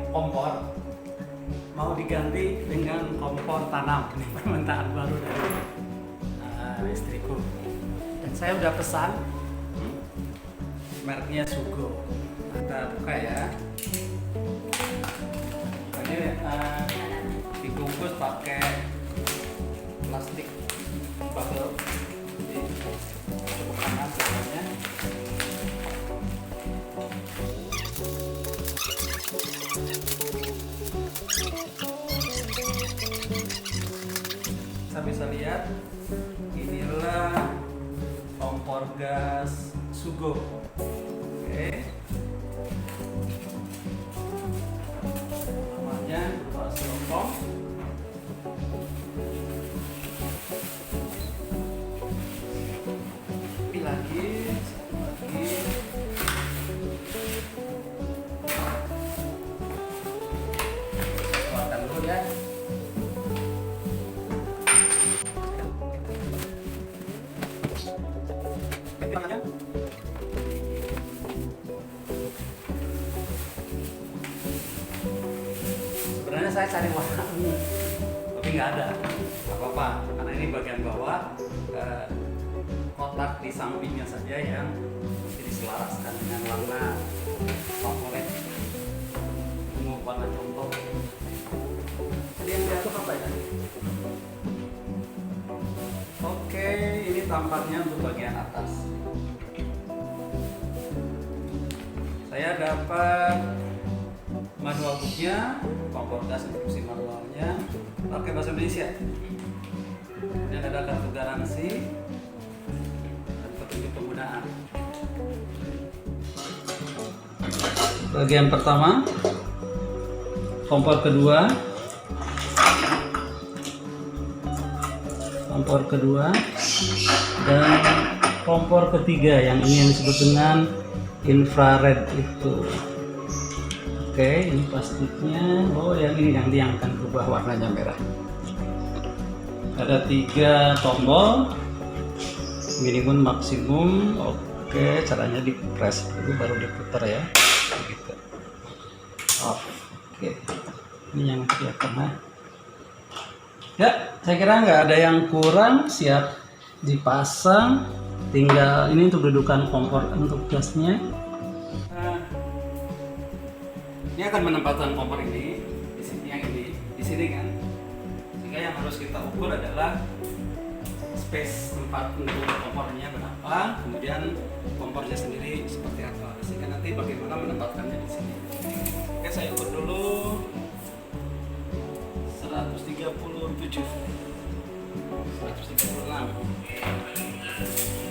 kompor mau diganti dengan kompor tanam. Ini permintaan baru dari istriku. Dan saya udah pesan mereknya Sugo. Kita buka ya. Ini dibungkus pakai plastik bubble. Jadi cukup panas sebenarnya. Kita bisa lihat, inilah kompor gas Sugo. Oke. Namanya berupa styrofoam. Ini lagi, satu lagi. Keluarkan dulu ya. Sebenarnya saya cari warna ungu, tapi nggak ada. Nggak apa-apa, karena ini bagian bawah, kotak di sampingnya saja yang mesti diselaraskan dengan warna favorit, ungu warna contoh. Jadi yang diaduk apa ya? Oke, ini tampaknya untuk bagian atas. Saya dapat manual booknya, kompor gas instruksi manualnya, pakai bahasa Indonesia. Dan ada kartu garansi dan petunjuk penggunaan. Bagian pertama, kompor kedua, dan kompor ketiga yang ini yang disebut dengan infrared itu. Oke, ini plastiknya. Oh, yang ini yang akan berubah warnanya merah. Ada 3 tombol, minimum, maksimum. Oke, caranya dipres dulu baru diputar ya. Begitu. Oke, ini yang di tengah. Ya, saya kira nggak ada yang kurang, siap dipasang. Tinggal ini untuk dudukan kompor untuk gasnya. Ini akan menempatkan kompor ini di sini, yang ini di sini kan. Sehingga yang harus kita ukur adalah space tempat untuk kompornya berapa, kemudian kompornya sendiri seperti apa. Sehingga nanti bagaimana menempatkannya di sini. Oke, saya ukur dulu 137, 136.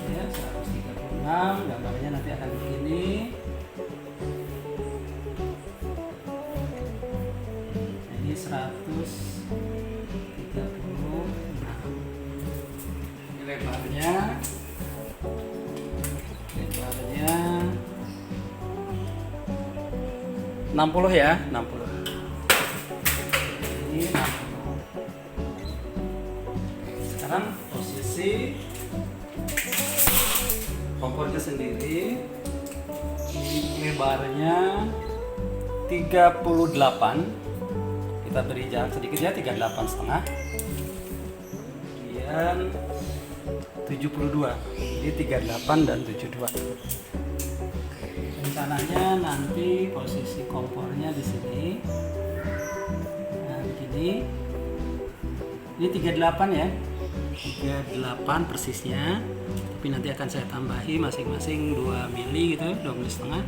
Ya, 136. Gambarnya nanti akan begini. Ini 136. Ini lebarnya 60 ya, 60. Ini 60. Sekarang posisi kompornya sendiri, lebarnya 38. Kita beri jarak sedikit ya, 38,5. Kemudian 72. Jadi 38 dan 72. Rencananya nanti posisi kompornya di sini. Nah, begini. Ini 38 ya. 38 persisnya. Tapi nanti akan saya tambahi masing-masing 2 mili gitu, 2 mili setengah.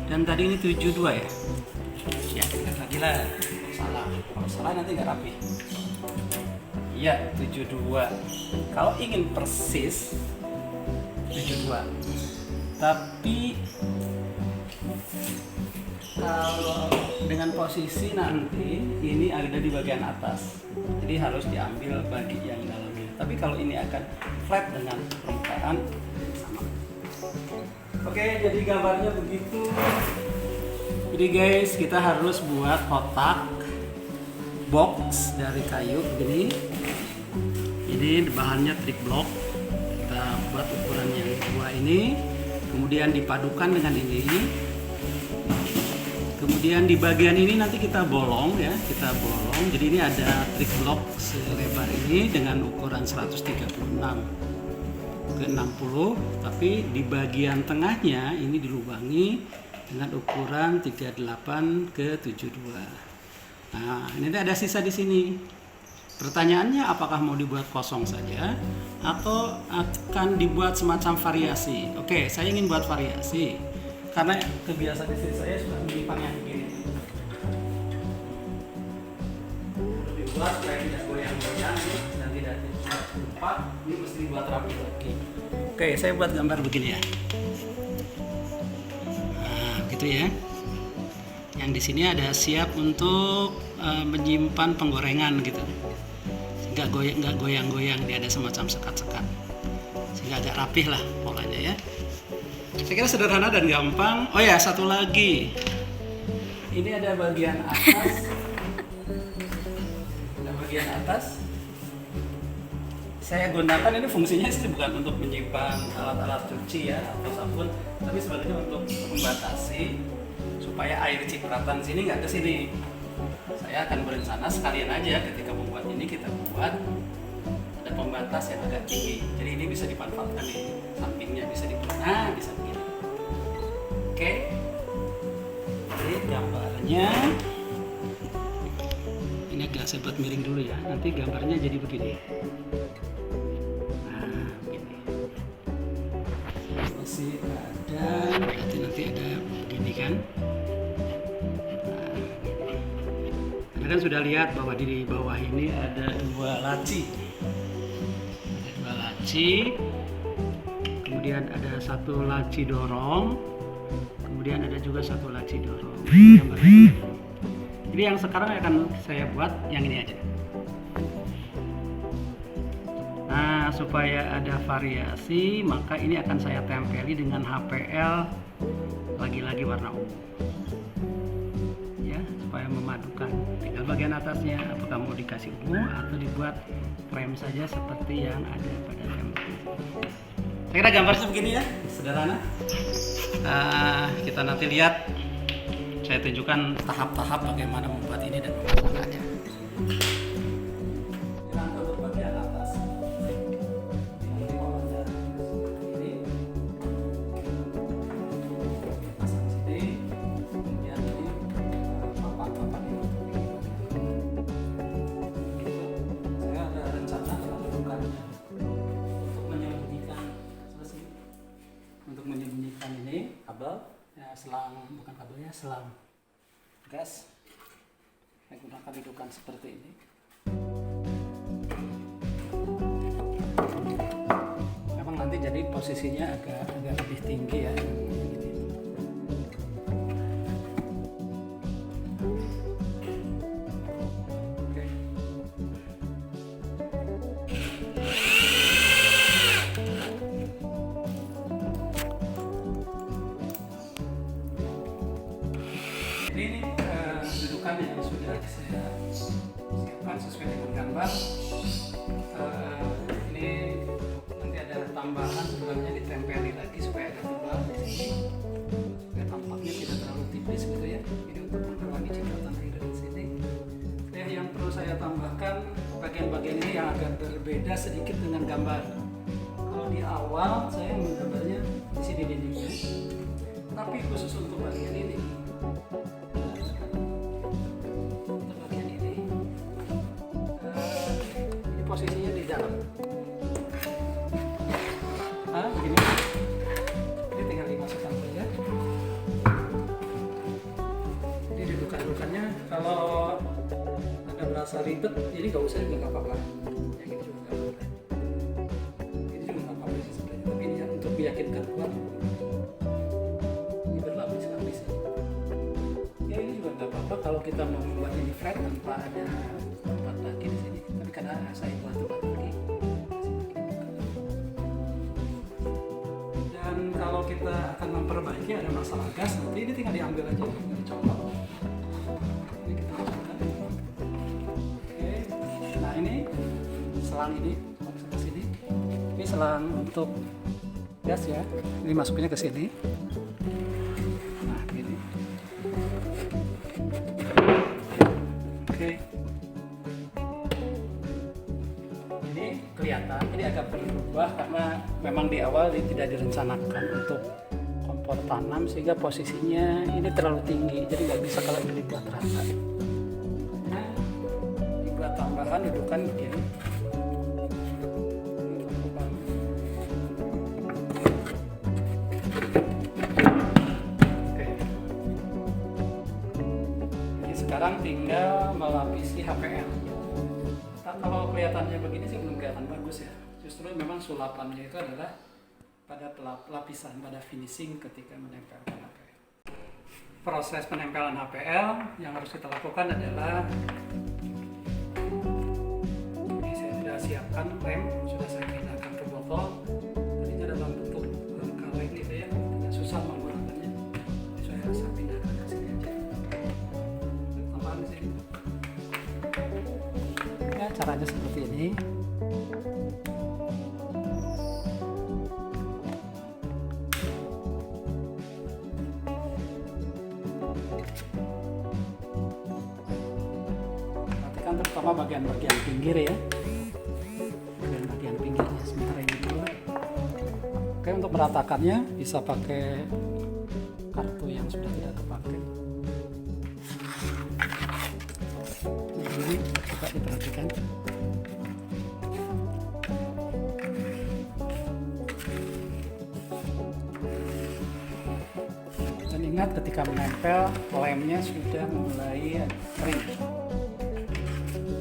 Dan tadi ini 72 ya. Ya, lagi lah. Salah. Kalau salah nanti nggak rapi. Iya, 72. Kalau ingin persis 72. Tapi kalau dengan posisi nanti ini ada di bagian atas. Jadi harus diambil bagi yang dalamnya. Tapi kalau ini akan flat dengan permukaan sama. Oke, jadi gambarnya begitu. Jadi guys, kita harus buat kotak box dari kayu begini. Jadi bahannya trik block. Kita buat ukuran yang 2 ini, kemudian dipadukan dengan ini. Kemudian di bagian ini nanti kita bolong ya, kita bolong. Jadi ini ada trik blok selebar ini dengan ukuran 136 ke 60, tapi di bagian tengahnya ini dilubangi dengan ukuran 38 ke 72. Nah, ini ada sisa di sini. Pertanyaannya, apakah mau dibuat kosong saja atau akan dibuat semacam variasi? Oke, saya ingin buat variasi karena kebiasaan istri saya sudah menyimpan yang begini. Dibuat supaya tidak goyang-goyang dan tidak lupa, ini mesti dibuat rapi lagi. Oke, saya buat gambar begini ya. Nah, gitu ya. Yang di sini ada siap untuk menyimpan penggorengan gitu. Nggak goyang-goyang, dia ada semacam sekat-sekat. Sehingga agak rapih lah polanya ya. Saya kira sederhana dan gampang. Oh ya, satu lagi. Ini ada bagian atas. Ada bagian atas. Saya gunakan ini fungsinya sih bukan untuk menyimpan alat-alat cuci ya atau sabun, tapi sebenarnya untuk membatasi supaya air cipratan sini nggak ke sini. Saya akan berencana sekalian aja ketika membuat ini kita buat ada pembatas yang agak tinggi. Jadi ini bisa dimanfaatkan di sampingnya, bisa dibuat. Nah, bisa begini. Oke. Jadi gambarnya ini agak saya buat miring dulu ya. Nanti gambarnya jadi begini. Nah, begini. Masih ada, berarti nanti ada begini kan. Kan sudah lihat bahwa di bawah ini ada dua laci, kemudian ada satu laci dorong, kemudian ada juga satu laci dorong. Jadi yang sekarang akan saya buat yang ini aja. Nah, supaya ada variasi, maka ini akan saya tempeli dengan HPL lagi-lagi warna ungu. Supaya memadukan. Tinggal bagian atasnya apakah mau dikasih ungu atau dibuat frame saja seperti yang ada pada template. Saya kira gambarnya begini ya, sederhana. Kita nanti lihat, saya tunjukkan tahap-tahap bagaimana membuat ini dan memasangkannya. Untuk bagian atas, ini kabel ya, selang gas. Saya gunakan dudukan seperti ini. Memang nanti jadi posisinya agak lebih tinggi ya. Ini dudukan yang sudah saya siapkan sesuai dengan gambar. Ini nanti ada tambahan, sebenarnya ditempeli lagi supaya ada tebal di sini, supaya tampaknya tidak terlalu tipis gitu ya. Ini untuk menghalangi cipratan air di sini. Yang perlu saya tambahkan bagian-bagian ini yang agak berbeda sedikit dengan gambar. Kalau di awal saya menggambarnya di sini dindingnya, tapi khusus untuk bagian ini. Posisinya di dalam. Begini. Ini tinggal dimasukkan saja. Ini dudukan-dudukannya kalau Anda merasa ribet, jadi nggak usah juga nggak apa-apa. Yang ini juga nggak apa-apa. Ini juga nggak apa-apa sih sebenarnya. Tapi ini untuk meyakinkan kuat. Ini berlapis-lapis. Ya ini juga nggak apa-apa kalau kita mau membuat ini flat tanpa ada tempat lagi di sini. Tapi karena saya buat tempat lagi. Dan kalau kita akan memperbaiki ada masalah gas, nanti ini tinggal diambil aja, dicopot. Ini kita masukkan. Oke. Nah ini selang ini masuk ke sini. Ini selang untuk gas ya. Ini masukinnya ke sini. Nah gini. agak berubah karena memang di awal dia tidak direncanakan untuk kompor tanam, sehingga posisinya ini terlalu tinggi, jadi nggak bisa kalau dibuat rata. Nah, dibuat tambahan dudukan begini. Sekarang tinggal melapisi HPL. Nah, kalau kelihatannya begini sih belum kelihatan bagus ya. Justru memang sulapannya itu adalah pada lapisan, pada finishing ketika menempelkan HPL. Proses penempelan HPL yang harus kita lakukan adalah ini saya sudah siapkan lem, sudah saya pindahkan ke botol. Tadinya dalam bentuk kaleng gitu ya, tidak susah menggunakannya. Jadi saya pindahkan ke sini aja. Ya, caranya seperti ini. Perhatikan terutama bagian-bagian pinggir ya, bagian pinggirnya sementara ini dulu. Oke, untuk meratakannya bisa pakai kartu yang sudah tidak terpakai. Ini coba diperhatikan. Dan ingat ketika menempel lemnya sudah mulai kering.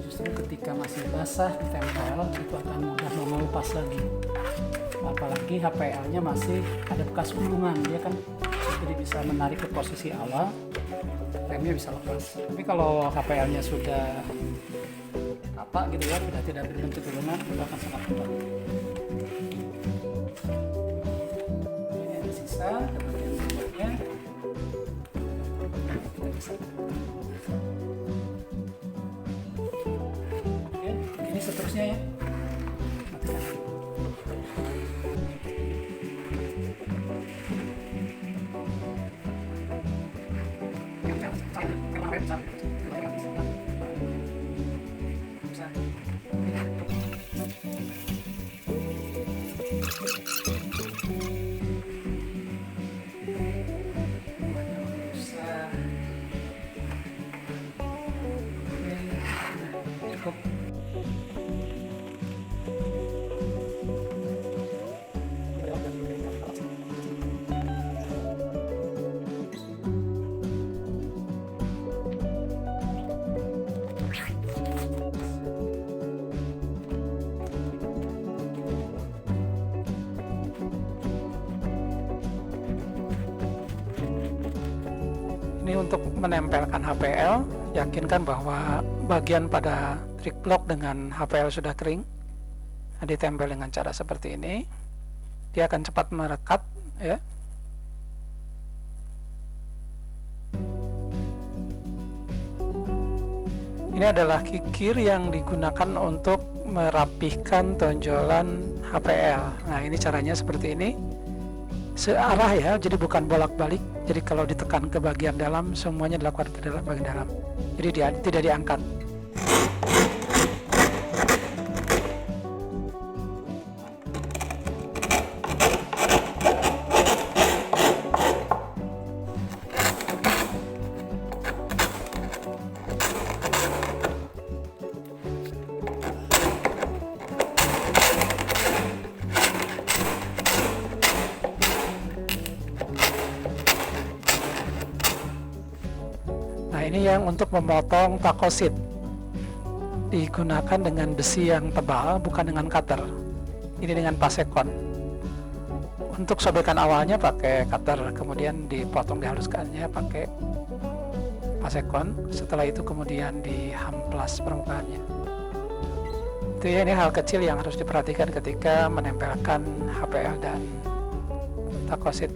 Justru ketika masih basah ditempel itu akan mudah mengelupas lagi. Apalagi HPL-nya masih ada bekas gulungan, dia kan jadi bisa menarik ke posisi awal. Remnya bisa lepas. Tapi kalau HPL-nya sudah rata gitu ya, sudah tidak berbentuk gulungan, itu akan sangat mudah. Ini ada sisa, ada bagian bawahnya. Kita bisa. Oke, ini seterusnya ya. Matikan. Ini untuk menempelkan HPL, yakinkan bahwa bagian pada trik block dengan HPL sudah kering. Nah, ditempel dengan cara seperti ini, dia akan cepat merekat ya. Ini adalah kikir yang digunakan untuk merapihkan tonjolan HPL. Nah, ini caranya seperti ini. Searah ya, jadi bukan bolak-balik. Jadi kalau ditekan ke bagian dalam, semuanya dilakukan ke dalam bagian dalam. Jadi dia tidak diangkat. Nah, ini yang untuk memotong takosit, digunakan dengan besi yang tebal, bukan dengan cutter. Ini dengan pasekon. Untuk sobekan awalnya pakai cutter, kemudian dipotong dihaluskannya pakai pasekon. Setelah itu kemudian dihamplas permukaannya. Itu ya, ini hal kecil yang harus diperhatikan ketika menempelkan HPL dan takosit.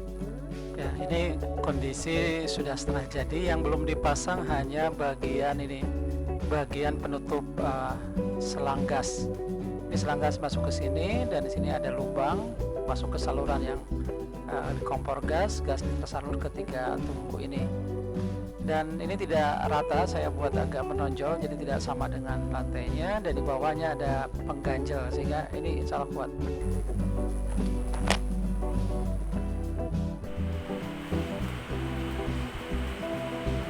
Ya, ini kondisi sudah setengah jadi. Yang belum dipasang hanya bagian ini, bagian penutup selang gas. Ini selang gas masuk ke sini, dan di sini ada lubang masuk ke saluran yang di kompor gas. Gas tersalur ke 3 tungku ini. Dan ini tidak rata, saya buat agak menonjol jadi tidak sama dengan lantainya, dan di bawahnya ada pengganjel sehingga ini insya Allah kuat.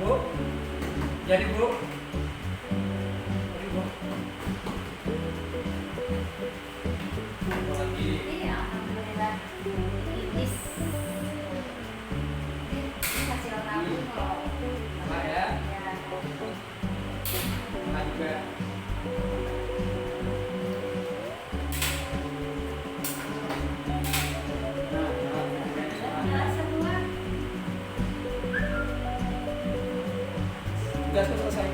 Bu, jadi bu. Jadi bu. Lagi. Iya, alhamdulillah. Ini hasil nabung kalau Sama ya. ya. Sama juga. Jelas semua. Udah selesai.